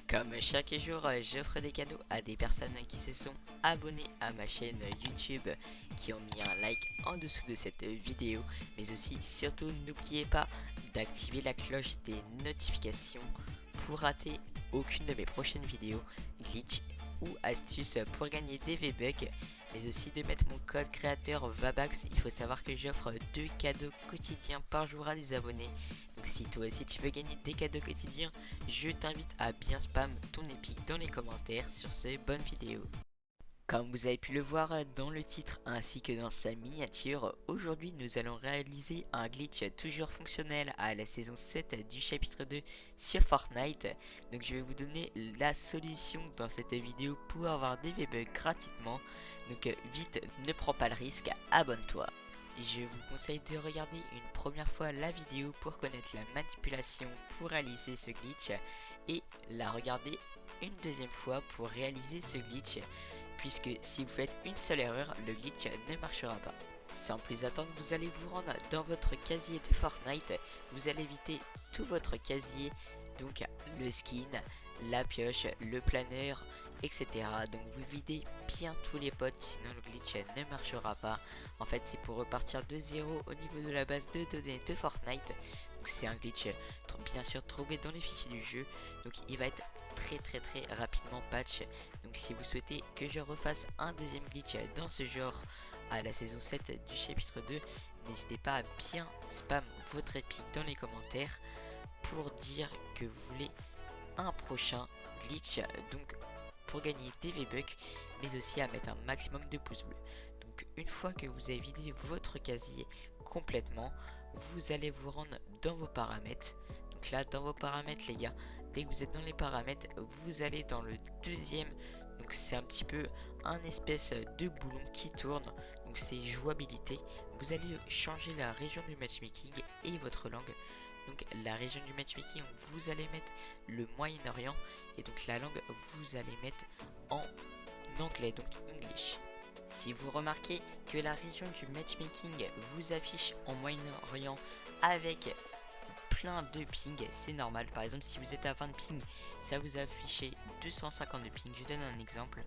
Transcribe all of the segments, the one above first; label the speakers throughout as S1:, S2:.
S1: Comme chaque jour, j'offre des cadeaux à des personnes qui se sont abonnées à ma chaîne YouTube, qui ont mis un like en dessous de cette vidéo, mais aussi surtout n'oubliez pas d'activer la cloche des notifications pour rater aucune de mes prochaines vidéos, glitch ou astuces pour gagner des V-Bucks, mais aussi de mettre mon code créateur VABAX. Il faut savoir que j'offre 2 cadeaux quotidiens par jour à des abonnés. Donc si toi aussi tu veux gagner des cadeaux quotidiens, je t'invite à bien spam ton épique dans les commentaires. Sur ce, bonne vidéo. Comme vous avez pu le voir dans le titre ainsi que dans sa miniature, aujourd'hui nous allons réaliser un glitch toujours fonctionnel à la saison 7 du chapitre 2 sur Fortnite. Donc je vais vous donner la solution dans cette vidéo pour avoir des V-Bucks gratuitement. Donc vite, ne prends pas le risque, abonne-toi. Je vous conseille de regarder une première fois la vidéo pour connaître la manipulation pour réaliser ce glitch et la regarder une deuxième fois pour réaliser ce glitch, puisque si vous faites une seule erreur, le glitch ne marchera pas. Sans plus attendre, vous allez vous rendre dans votre casier de Fortnite, vous allez éviter tout votre casier, donc le skin, la pioche, le planeur, etc. Donc vous videz bien tous les potes, sinon le glitch ne marchera pas. En fait, c'est pour repartir de zéro au niveau de la base de données de Fortnite. Donc c'est un glitch bien sûr trouvé dans les fichiers du jeu, donc il va être très rapidement patch. Donc si vous souhaitez que je refasse un deuxième glitch dans ce genre à la saison 7 du chapitre 2, n'hésitez pas à bien spam votre épique dans les commentaires pour dire que vous voulez un prochain glitch, donc pour gagner des V-Bucks, mais aussi à mettre un maximum de pouces bleus. Donc une fois que vous avez vidé votre casier complètement, vous allez vous rendre dans vos paramètres. Donc là, dans vos paramètres les gars, dès que vous êtes dans les paramètres, vous allez dans le deuxième. Donc c'est un petit peu un espèce de boulon qui tourne, donc c'est jouabilité. Vous allez changer la région du matchmaking et votre langue. Donc la région du matchmaking, vous allez mettre le Moyen-Orient, et donc la langue, vous allez mettre en anglais, donc English. Si vous remarquez que la région du matchmaking vous affiche en Moyen-Orient avec plein de ping, c'est normal. Par exemple, si vous êtes à 20 de ping, ça vous affiche 250 de ping. Je donne un exemple.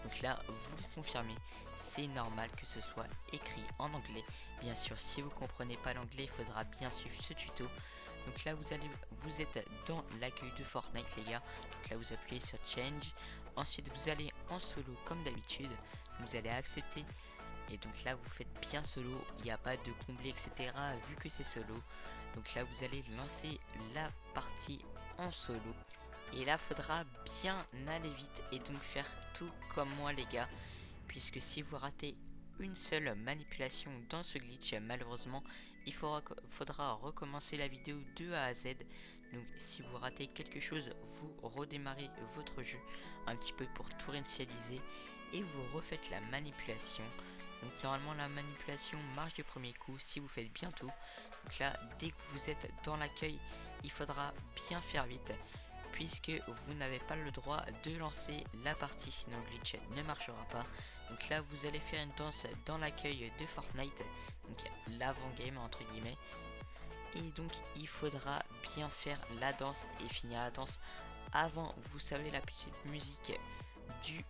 S1: Donc là, vous confirmez, c'est normal que ce soit écrit en anglais. Bien sûr, si vous comprenez pas l'anglais, il faudra bien suivre ce tuto. Donc là, vous êtes dans l'accueil de Fortnite, les gars. Donc là, vous appuyez sur Change. Ensuite, vous allez en solo comme d'habitude. Vous allez accepter. Et donc là, vous faites bien solo. Il n'y a pas de combler, etc. Vu que c'est solo. Donc là, vous allez lancer la partie en solo. Et là, faudra bien aller vite et donc faire tout comme moi, les gars. Puisque si vous ratez une seule manipulation dans ce glitch, malheureusement, il faudra recommencer la vidéo de A à Z. Donc si vous ratez quelque chose, vous redémarrez votre jeu un petit peu pour tout réinitialiser et vous refaites la manipulation. Donc normalement la manipulation marche du premier coup si vous faites bien tout. Donc là, dès que vous êtes dans l'accueil, il faudra bien faire vite, puisque vous n'avez pas le droit de lancer la partie, sinon le glitch ne marchera pas. Donc là, vous allez faire une danse dans l'accueil de Fortnite, donc l'avant-game entre guillemets. Et donc il faudra bien faire la danse et finir la danse avant, vous savez, la petite musique du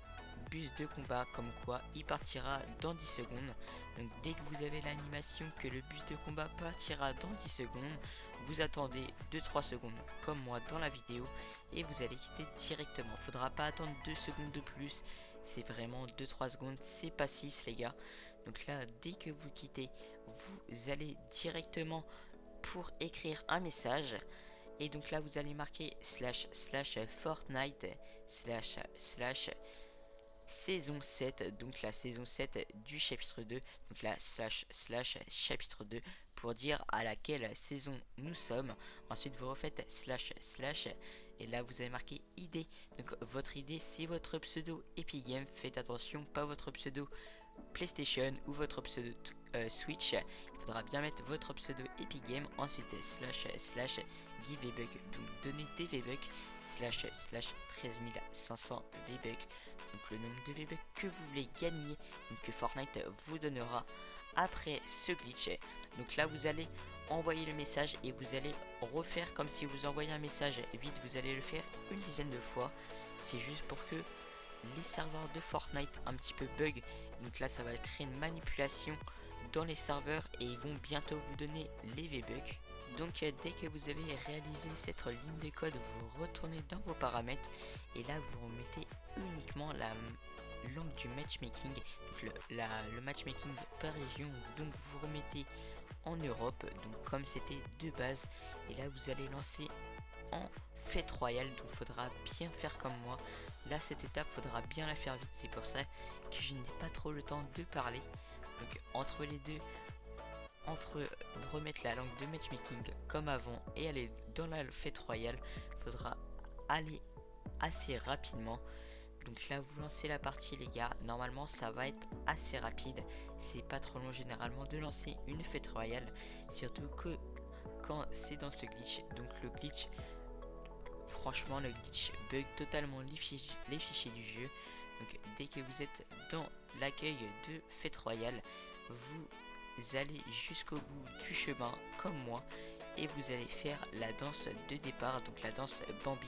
S1: bus de combat, comme quoi il partira dans 10 secondes. Donc dès que vous avez l'animation que le bus de combat partira dans 10 secondes, vous attendez 2-3 secondes comme moi dans la vidéo et vous allez quitter directement. Faudra pas attendre 2 secondes de plus, c'est vraiment 2-3 secondes, c'est pas 6 les gars. Donc là, dès que vous quittez, vous allez directement pour écrire un message. Et donc là, vous allez marquer //Fortnite // saison 7, donc la saison 7 du chapitre 2, donc la // chapitre 2 pour dire à laquelle saison nous sommes. Ensuite vous refaites // et là vous avez marqué ID, donc votre ID c'est votre pseudo Epic Games, faites attention, pas votre pseudo PlayStation ou votre pseudo Switch. Il faudra bien mettre votre pseudo Epic Games. Ensuite // give V-Bucks, donc donner des V-Bucks // 13 500 V-Bucks, donc le nombre de V-Bucks que vous voulez gagner, donc que Fortnite vous donnera après ce glitch. Donc là vous allez envoyer le message et vous allez refaire comme si vous envoyez un message vite. Vous allez le faire une dizaine de fois. C'est juste pour que les serveurs de Fortnite un petit peu bug. Donc là ça va créer une manipulation dans les serveurs et ils vont bientôt vous donner les V-Bucks. Donc dès que vous avez réalisé cette ligne de code, vous retournez dans vos paramètres et là vous remettez uniquement la langue du matchmaking, donc le matchmaking par région. Donc vous remettez en Europe, donc comme c'était de base, et là vous allez lancer en fête royale. Donc faudra bien faire comme moi. Là cette étape faudra bien la faire vite, c'est pour ça que je n'ai pas trop le temps de parler. Donc entre les deux, entre remettre la langue de matchmaking comme avant et aller dans la fête royale, faudra aller assez rapidement. Donc là vous lancez la partie les gars, normalement ça va être assez rapide, c'est pas trop long généralement de lancer une fête royale, surtout que quand c'est dans ce glitch. Donc le glitch, franchement le glitch bug totalement les fichiers du jeu. Donc dès que vous êtes dans l'accueil de fête royale, vous allez jusqu'au bout du chemin comme moi et vous allez faire la danse de départ, donc la danse Bambi.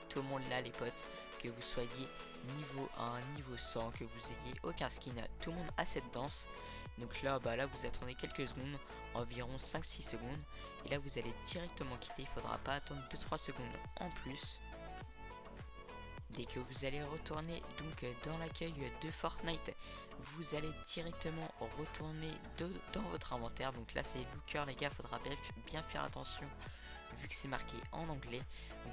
S1: Tout le monde là les potes, que vous soyez niveau 1, niveau 100, que vous ayez aucun skin, tout le monde a cette danse. Donc là, là vous attendez quelques secondes, environ 5-6 secondes, et là vous allez directement quitter, il faudra pas attendre 2-3 secondes en plus. Dès que vous allez retourner donc dans l'accueil de Fortnite, vous allez directement retourner dans votre inventaire. Donc là c'est Looker les gars, faudra bien faire attention vu que c'est marqué en anglais.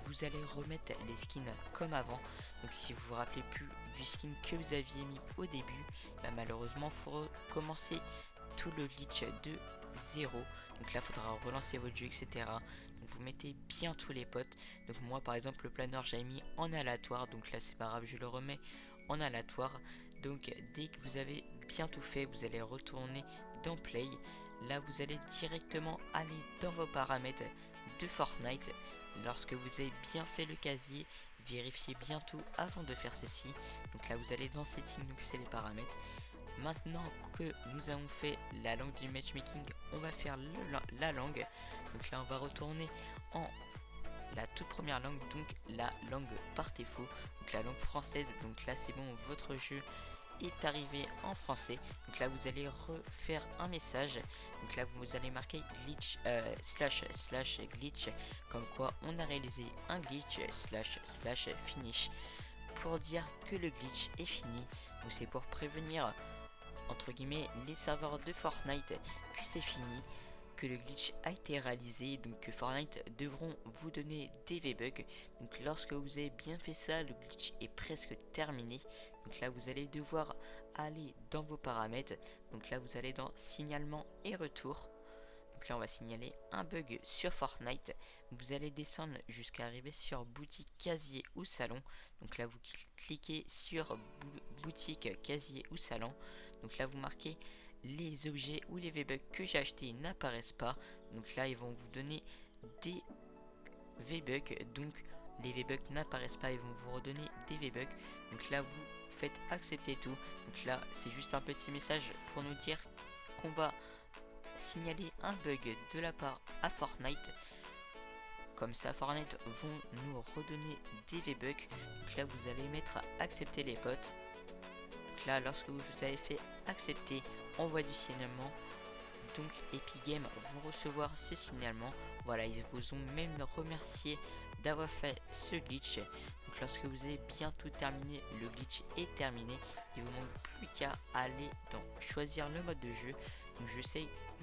S1: Vous allez remettre les skins comme avant. Donc si vous vous rappelez plus du skin que vous aviez mis au début, malheureusement faut recommencer tout le glitch de 0. Donc là faudra relancer votre jeu, etc. Donc vous mettez bien tous les potes. Donc moi par exemple le planeur j'avais mis en aléatoire, donc là c'est pas grave, je le remets en aléatoire. Donc dès que vous avez bien tout fait, vous allez retourner dans Play. Là vous allez directement aller dans vos paramètres de Fortnite. Lorsque vous avez bien fait le casier, vérifiez bien tout avant de faire ceci. Donc là vous allez dans Settings, donc c'est les paramètres. Maintenant que nous avons fait la langue du matchmaking, on va faire la langue. Donc là on va retourner en la toute première langue, donc la langue par défaut, donc la langue française. Donc là c'est bon, votre jeu est arrivé en français. Donc là vous allez refaire un message. Donc là vous allez marquer glitch slash glitch, comme quoi on a réalisé un glitch slash finish, pour dire que le glitch est fini. Donc c'est pour prévenir entre guillemets les serveurs de Fortnite que c'est fini, que le glitch a été réalisé, donc que Fortnite devront vous donner des V-Bucks. Donc lorsque vous avez bien fait ça, le glitch est presque terminé. Donc là vous allez devoir aller dans vos paramètres. Donc là vous allez dans signalement et retour. Donc là on va signaler un bug sur Fortnite. Vous allez descendre jusqu'à arriver sur boutique, casier ou salon. Donc là vous cliquez sur boutique, casier ou salon. Donc là vous marquez les objets ou les V-Bucks que j'ai achetés n'apparaissent pas. Donc là ils vont vous donner des V-Bucks. Donc les V-Bucks n'apparaissent pas, ils vont vous redonner des V-Bucks. Donc là vous faites accepter tout. Donc là c'est juste un petit message pour nous dire qu'on va signaler un bug de la part à Fortnite. Comme ça Fortnite vont nous redonner des V-Bucks. Donc là vous allez mettre accepter les potes. Donc là lorsque vous avez fait accepter, envoi du signalement, donc Epic Games vont recevoir ce signalement. Voilà, ils vous ont même remercié d'avoir fait ce glitch. Donc lorsque vous avez bien tout terminé, le glitch est terminé. Il vous manque plus qu'à aller dans choisir le mode de jeu.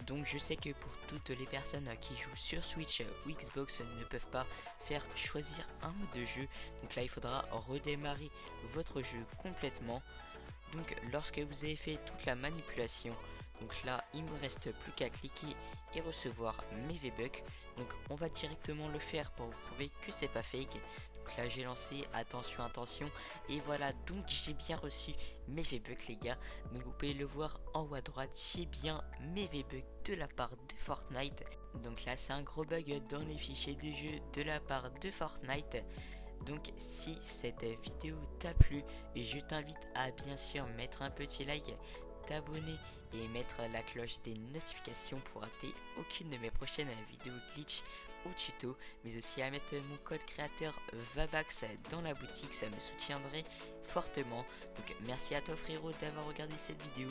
S1: Donc je sais que pour toutes les personnes qui jouent sur Switch ou Xbox ne peuvent pas faire choisir un mode de jeu. Donc là il faudra redémarrer votre jeu complètement. Donc lorsque vous avez fait toute la manipulation, donc là il me reste plus qu'à cliquer et recevoir mes V-Bucks. Donc on va directement le faire pour vous prouver que c'est pas fake. Donc là j'ai lancé, attention, et voilà, donc j'ai bien reçu mes V-Bucks les gars. Donc vous pouvez le voir en haut à droite, j'ai bien mes V-Bucks de la part de Fortnite. Donc là c'est un gros bug dans les fichiers de jeu de la part de Fortnite. Donc si cette vidéo t'a plu, je t'invite à bien sûr mettre un petit like, t'abonner et mettre la cloche des notifications pour rater aucune de mes prochaines vidéos glitch ou tuto, mais aussi à mettre mon code créateur VABAX dans la boutique, ça me soutiendrait fortement. Donc merci à toi frérot d'avoir regardé cette vidéo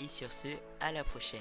S1: et sur ce, à la prochaine.